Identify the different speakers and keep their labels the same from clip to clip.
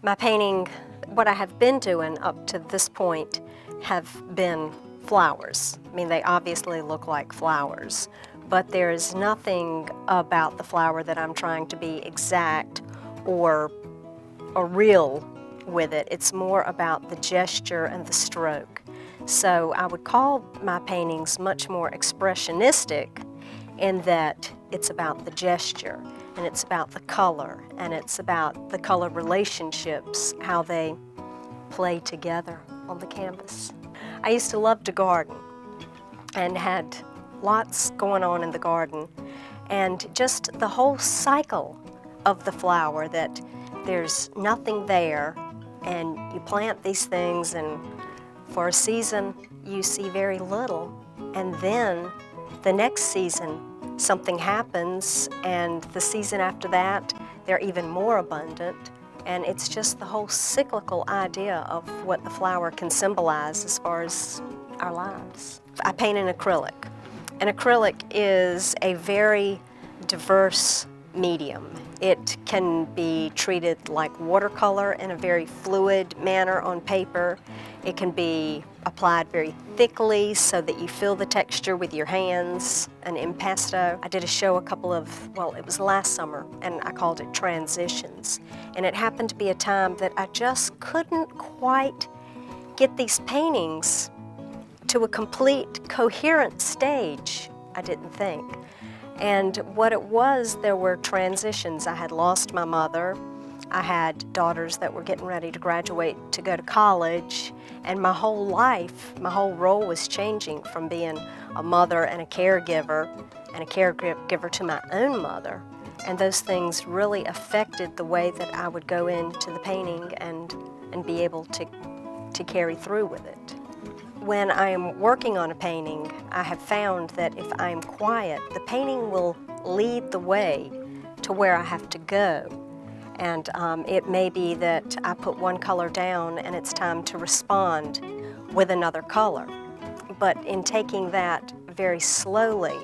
Speaker 1: My painting, what I have been doing up to this point have been flowers. I mean, they obviously look like flowers, but there is nothing about the flower that I'm trying to be exact or real with it. It's more about the gesture and the stroke. So I would call my paintings much more expressionistic in that it's about the gesture, and it's about the color, and it's about the color relationships, how they play together on the canvas. I used to love to garden and had lots going on in the garden, and just the whole cycle of the flower, that there's nothing there and you plant these things, and for a season you see very little, and then the next season something happens, and the season after that they're even more abundant. And it's just the whole cyclical idea of what the flower can symbolize as far as our lives. I paint in acrylic. And acrylic is a very diverse medium. It can be treated like watercolor in a very fluid manner on paper. It can be applied very thickly so that you feel the texture with your hands, and impasto. I did a show it was last summer, and I called it Transitions. And it happened to be a time that I just couldn't quite get these paintings to a complete, coherent stage, I didn't think. And what it was, there were transitions. I had lost my mother. I had daughters that were getting ready to graduate to go to college, and my whole life, my whole role was changing from being a mother and a caregiver to my own mother. And those things really affected the way that I would go into the painting and be able to carry through with it. When I am working on a painting, I have found that if I am quiet, the painting will lead the way to where I have to go. And it may be that I put one color down and it's time to respond with another color. But in taking that very slowly,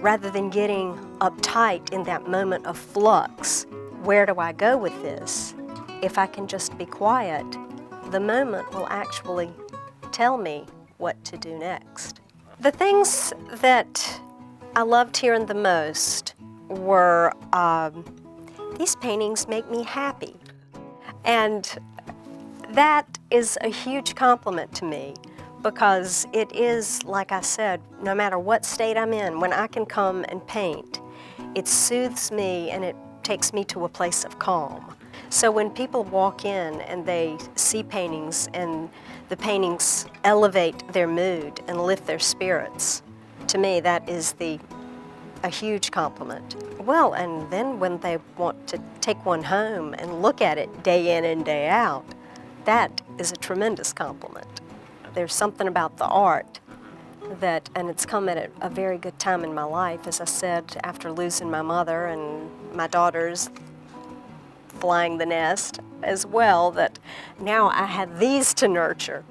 Speaker 1: rather than getting uptight in that moment of flux, where do I go with this? If I can just be quiet, the moment will actually tell me what to do next. The things that I loved hearing the most were, these paintings make me happy. And that is a huge compliment to me, because it is, like I said, no matter what state I'm in, when I can come and paint, it soothes me and it takes me to a place of calm. So when people walk in and they see paintings and the paintings elevate their mood and lift their spirits, to me that is a huge compliment. Well, and then when they want to take one home and look at it day in and day out, that is a tremendous compliment. There's something about the art that, and it's come at a very good time in my life, as I said, after losing my mother and my daughters flying the nest as well, that now I have these to nurture.